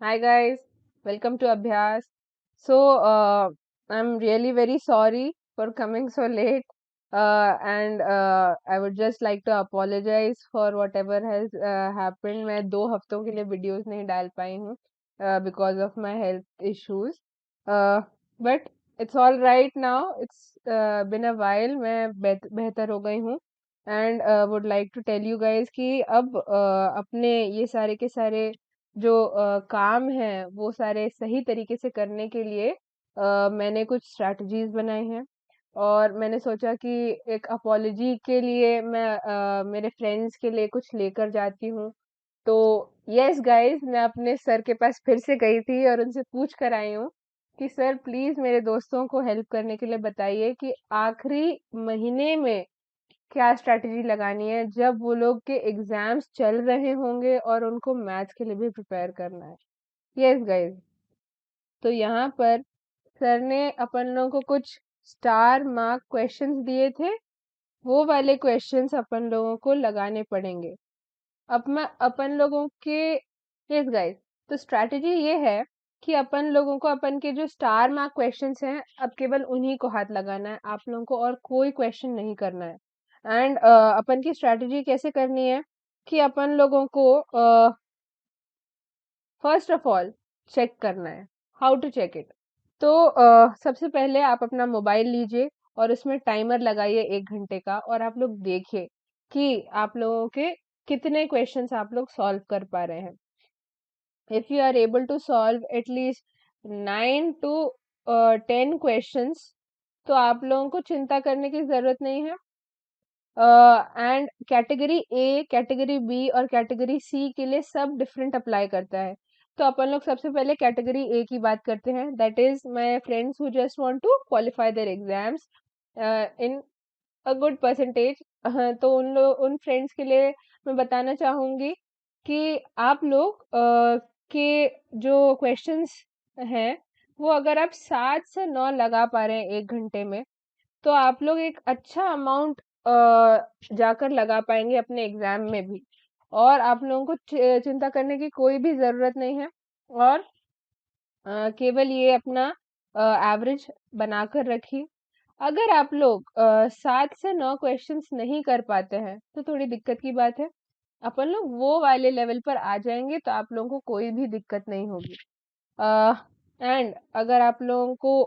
Hi guys, welcome to Abhyas. I'm really very sorry for coming so late, and I would just like to apologize for whatever has happened. मैं 2 हफ्तों के लिए videos नहीं डाल पाई हूँ because of my health issues. But it's all right now. It's been a while. मैं बेहतर हो गई हूँ and would like to tell you guys कि अब अपने ये सारे के सारे जो काम है वो सारे सही तरीके से करने के लिए मैंने कुछ स्ट्रैटेजीज बनाई हैं और मैंने सोचा कि एक अपॉलजी के लिए मैं मेरे फ्रेंड्स के लिए कुछ लेकर जाती हूँ। तो यस गाइस, मैं अपने सर के पास फिर से गई थी और उनसे पूछ कर आई हूँ कि सर प्लीज मेरे दोस्तों को हेल्प करने के लिए बताइए कि आखिरी महीने में क्या स्ट्रैटेजी लगानी है जब वो लोग के एग्जाम्स चल रहे होंगे और उनको मैथ्स के लिए भी प्रिपेयर करना है। यस गाइस, तो यहाँ पर सर ने अपन लोगों को कुछ स्टार मार्क क्वेश्चंस दिए थे। वो वाले क्वेश्चंस अपन लोगों को लगाने पड़ेंगे। अब मैं अपन लोगों के यस गाइस, तो स्ट्रैटेजी ये है कि अपन लोगों को अपन के जो स्टार मार्क क्वेश्चंस हैं अब केवल उन्हीं को हाथ लगाना है, आप लोगों को और कोई क्वेश्चन नहीं करना है। एंड अपन की स्ट्रैटेजी कैसे करनी है कि अपन लोगों को फर्स्ट ऑफ ऑल चेक करना है। How to check it? तो सबसे पहले आप अपना मोबाइल लीजिए और उसमें टाइमर लगाइए 1 घंटे का और आप लोग देखिए कि आप लोगों के कितने क्वेश्चंस आप लोग सॉल्व कर पा रहे हैं। If you are able to solve at least 9 to 10 questions तो आप लोगों को चिंता करने की जरूरत नहीं है। And category A, category B और कैटेगरी सी के लिए सब डिफरेंट अप्लाई करता है। तो अपन लोग सबसे पहले कैटेगरी ए की बात करते हैं, that is my friends who just want to qualify their exams in a good percentage. तो उन फ्रेंड्स के लिए मैं बताना चाहूंगी कि आप लोग के जो क्वेश्चंस हैं वो अगर आप 7 से 9 लगा पा रहे हैं 1 घंटे में तो आप लोग एक अच्छा अमाउंट जाकर लगा पाएंगे अपने एग्जाम में भी। और आप लोगों को चिंता करने की कोई भी जरूरत नहीं है। और केवल ये अपना एवरेज बनाकर रखिए। अगर आप लोग 7 से 9 क्वेश्चंस नहीं कर पाते हैं तो थोड़ी दिक्कत की बात है। अपन लोग वो वाले लेवल पर आ जाएंगे तो आप लोगों को कोई भी दिक्कत नहीं होगी। एंड अगर आप लोगों को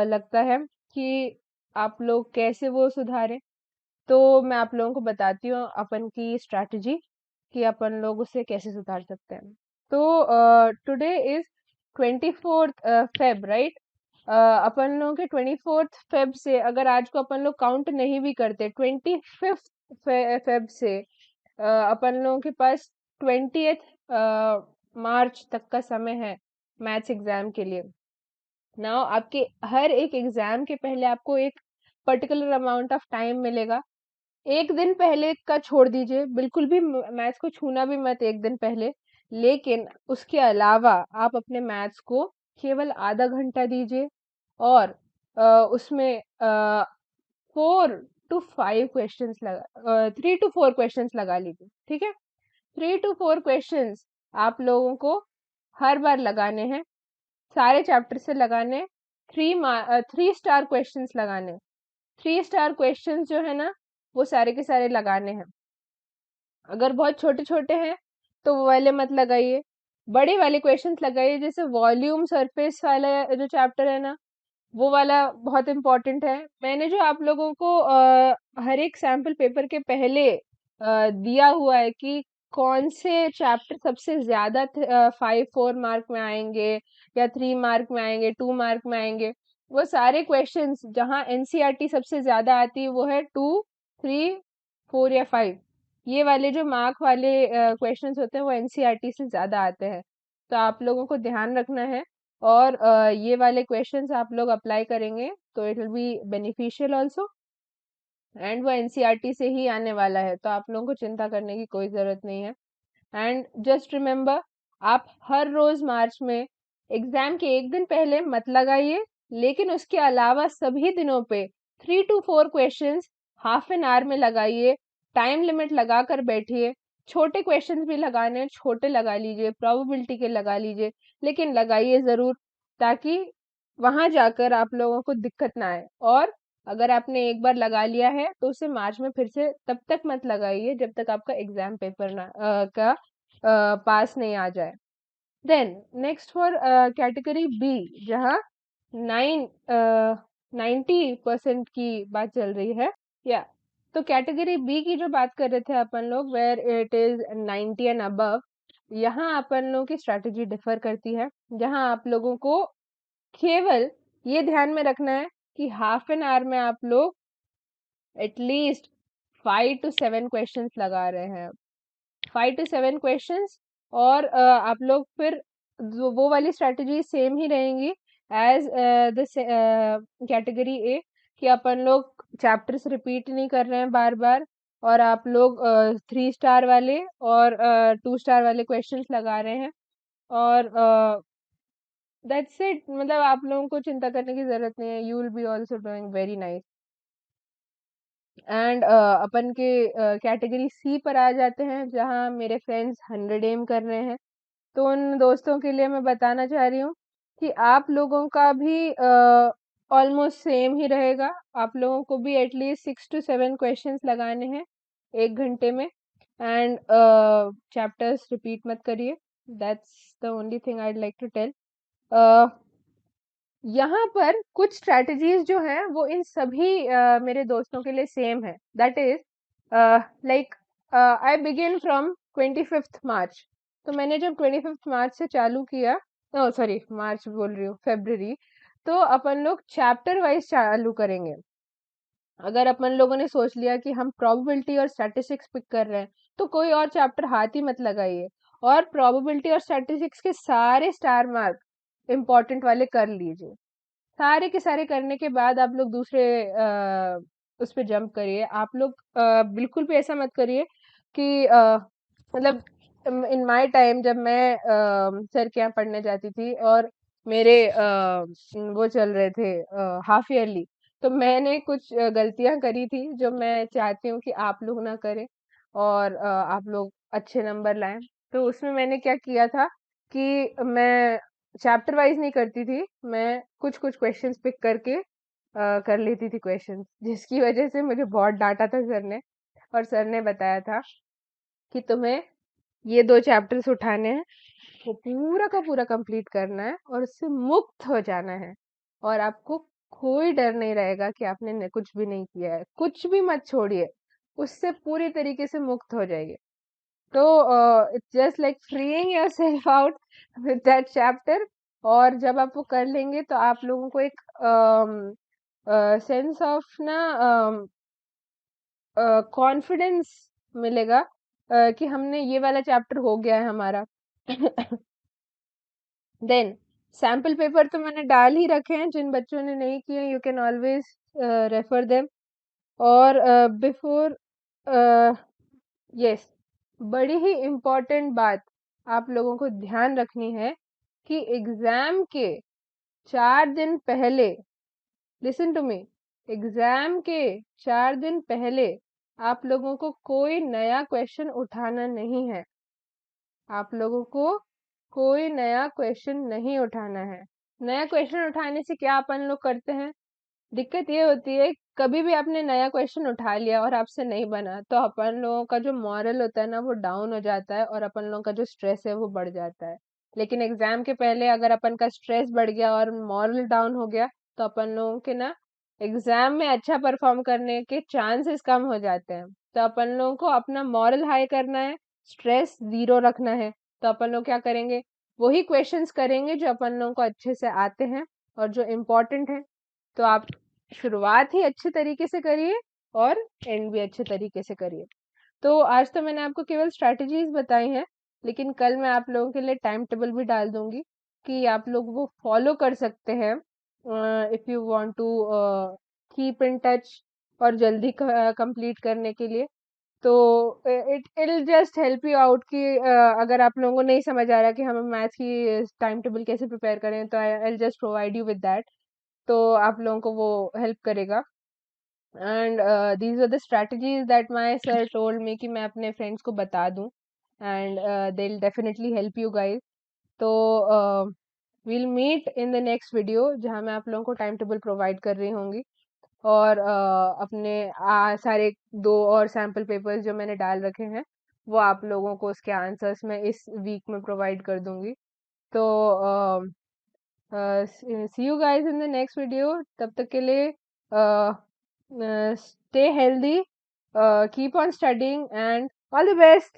लगता है कि आप लोग कैसे वो सुधारें तो मैं आप लोगों को बताती हूँ अपन की स्ट्रैटेजी कि अपन लोग उसे कैसे सुधार सकते हैं। तो today is 24th Feb, right? अपन लोगों के 24th फेब से अगर आज को अपन लोग काउंट नहीं भी करते 25th फेब से अपन लोगों के पास 20th मार्च तक का समय है मैथ्स एग्जाम के लिए। नाउ आपके हर एक एग्जाम के पहले आपको एक पर्टिकुलर अमाउंट ऑफ टाइम मिलेगा। एक दिन पहले का छोड़ दीजिए, बिल्कुल भी मैथ्स को छूना भी मत एक दिन पहले। लेकिन उसके अलावा आप अपने मैथ्स को केवल आधा घंटा दीजिए और उसमें 4 to 5 क्वेश्चंस लगा 3 to 4 क्वेश्चंस लगा लीजिए, ठीक है? 3 to 4 क्वेश्चंस आप लोगों को हर बार लगाने हैं, सारे चैप्टर से लगाने। 3 स्टार क्वेश्चंस लगाने। 3 स्टार क्वेश्चंस जो है ना वो सारे के सारे लगाने हैं। अगर बहुत छोटे छोटे हैं तो वो वाले मत लगाइए, बड़े वाले क्वेश्चंस लगाइए। जैसे वॉल्यूम सरफेस वाला जो चैप्टर है ना वो वाला बहुत इंपॉर्टेंट है। मैंने जो आप लोगों को हर एक सैम्पल पेपर के पहले दिया हुआ है कि कौन से चैप्टर सबसे ज्यादा 5 4 मार्क में आएंगे या 3 मार्क में आएंगे, 2 मार्क में आएंगे। वो सारे क्वेश्चंस जहाँ एनसीईआरटी सबसे ज्यादा आती है वो है 2 3 4 या 5। ये वाले जो मार्क वाले क्वेश्चंस होते हैं वो एनसीईआरटी से ज्यादा आते हैं। तो आप लोगों को ध्यान रखना है और ये वाले क्वेश्चंस आप लोग अप्लाई करेंगे तो it will be beneficial also. And वो एनसीईआरटी से ही आने वाला है तो आप लोगों को चिंता करने की कोई जरूरत नहीं है। एंड जस्ट रिमेम्बर, आप हर रोज मार्च में एग्जाम के एक दिन पहले मत लगाइए, लेकिन उसके अलावा सभी दिनों पे 3 to 4 questions half an hour में लगाइए। टाइम लिमिट लगा कर बैठिए छोटे क्वेश्चंस भी लगाने हैं, छोटे लगा लीजिए, प्रोबेबिलिटी के लगा लीजिए, लेकिन लगाइए ज़रूर, ताकि वहाँ जाकर आप लोगों को दिक्कत ना आए। और अगर आपने एक बार लगा लिया है, तो उसे मार्च में फिर से तब तक मत लगाइए जब तक आपका एग्ज़ाम पेपर का पास नहीं आ जाए। Then next for category B, जहाँ 90% की बात चल रही है। या तो कैटेगरी बी की जो बात कर रहे थे अपन लोग, where it is 90 and above, यहाँ अपन लोगों की स्ट्रैटेजी डिफर करती है। जहाँ आप लोगों को केवल ये ध्यान में रखना है कि हाफ एन आवर में आप लोग एटलीस्ट 5 to 7 क्वेश्चंस लगा रहे हैं। 5 to 7 क्वेश्चंस। और आप लोग फिर वो वाली स्ट्रेटजी सेम ही रहेंगी एज द कैटेगरी ए, कि अपन लोग चैप्टर्स रिपीट नहीं कर रहे हैं बार बार, और आप लोग 3 स्टार वाले और 2 स्टार वाले क्वेश्चंस लगा रहे हैं। और दैट्स इट, मतलब आप लोगों को चिंता करने की जरूरत नहीं है, you will be also doing very nice. And अपन के कैटेगरी सी पर आ जाते हैं, जहाँ मेरे फ्रेंड्स 100 एम कर रहे हैं। तो उन दोस्तों के लिए मैं बताना चाह रही हूँ कि आप लोगों का भी ऑलमोस्ट सेम ही रहेगा। आप लोगों को भी एटलीस्ट 6 to 7 क्वेश्चंस लगाने हैं 1 घंटे में। एंड चैप्टर्स रिपीट मत करिए, that's the only thing I like to tell. यहाँ पर कुछ स्ट्रैटेजीज जो हैं वो इन सभी मेरे दोस्तों के लिए सेम है। That is like I begin from 25th मार्च। तो मैंने जब 25th मार्च से चालू किया, सॉरी मार्च बोल रही हूँ, फेब्रवरी, तो अपन लोग चैप्टर वाइज चालू करेंगे। अगर अपन लोगों ने सोच लिया कि हम प्रोबेबिलिटी और स्टैटिस्टिक्स पिक कर रहे हैं, तो कोई और चैप्टर हाथ ही मत लगाइए, और प्रोबेबिलिटी और स्टैटिस्टिक्स के सारे स्टार मार्क इम्पोर्टेंट वाले कर लीजिए। सारे के सारे करने के बाद आप लोग दूसरे उस पे जंप करिए। आप लोग बिल्कुल भी ऐसा मत करिए कि मतलब इन माय टाइम, जब मैं सर के यहाँ पढ़ने जाती थी और मेरे वो चल रहे थे हाफ ईयरली, तो मैंने कुछ गलतियां करी थी जो मैं चाहती हूँ कि आप लोग ना करें, और आप लोग अच्छे नंबर लाएं। तो उसमें मैंने क्या किया था कि मैं चैप्टर वाइज नहीं करती थी, मैं कुछ कुछ क्वेश्चंस पिक करके कर लेती थी क्वेश्चंस, जिसकी वजह से मुझे बहुत डांटा था सर ने। और सर ने बताया था कि तुम्हें ये 2 चैप्टर्स उठाने हैं, वो पूरा का पूरा कंप्लीट करना है और उससे मुक्त हो जाना है। और आपको कोई डर नहीं रहेगा कि आपने कुछ भी नहीं किया है, कुछ भी मत छोड़िए, उससे पूरी तरीके से मुक्त हो जाइए। तो it's just like freeing yourself out with that chapter. और जब आप वो कर लेंगे, तो आप लोगों को एक सेंस ऑफ ना कॉन्फिडेंस मिलेगा, कि हमने ये वाला चैप्टर हो गया है हमारा। देन सैम्पल पेपर तो मैंने डाल ही रखे हैं, जिन बच्चों ने नहीं किए you can always refer them. और बिफोर यस, बड़ी ही इम्पोर्टेंट बात आप लोगों को ध्यान रखनी है कि एग्जाम के 4 दिन पहले, लिसन टू मी, एग्जाम के 4 दिन पहले आप लोगों को कोई नया क्वेश्चन उठाना नहीं है। आप लोगों को कोई नया क्वेश्चन नहीं उठाना है। नया क्वेश्चन उठाने से क्या अपन लोग करते हैं, दिक्कत ये होती है, कभी भी आपने नया क्वेश्चन उठा लिया और आपसे नहीं बना, तो अपन लोगों का जो मॉरल होता है ना, वो डाउन हो जाता है, और अपन लोगों का जो स्ट्रेस है वो बढ़ जाता है। लेकिन एग्जाम के पहले अगर अपन का स्ट्रेस बढ़ गया और मॉरल डाउन हो गया, तो अपन लोगों के ना एग्जाम में अच्छा परफॉर्म करने के चांसेस कम हो जाते हैं। तो अपन लोगों को अपना मॉरल हाई करना है, स्ट्रेस जीरो रखना है। तो अपन लोग क्या करेंगे, वही क्वेश्चंस करेंगे जो अपन लोगों को अच्छे से आते हैं और जो इम्पोर्टेंट है। तो आप शुरुआत ही अच्छे तरीके से करिए और एंड भी अच्छे तरीके से करिए। तो आज तो मैंने आपको केवल स्ट्रैटेजीज बताई हैं, लेकिन कल मैं आप लोगों के लिए टाइम टेबल भी डाल दूंगी, कि आप लोग वो फॉलो कर सकते हैं if you want to keep in touch, और जल्दी कंप्लीट करने के लिए। तो it will just help you out कि अगर आप लोगों को नहीं समझ आ रहा कि हमें मैथ्स की टाइम टेबल कैसे प्रिपेयर करें, तो I will just provide you with that. तो आप लोगों को वो हेल्प करेगा। And these are the strategies that my sir told me कि मैं अपने फ्रेंड्स को बता दूं, and they will definitely help you guys. तो will meet in the next video, जहां मैं आप लोगों को टाइम टेबल प्रोवाइड कर रही होंगी, और अपने सारे 2 और सैंपल पेपर्स जो मैंने डाल रखे हैं, वो आप लोगों को उसके आंसर्स मैं इस वीक में प्रोवाइड कर दूंगी। तो see you guys in the next video. तब तक के लिए stay healthy, keep on studying, and all the best.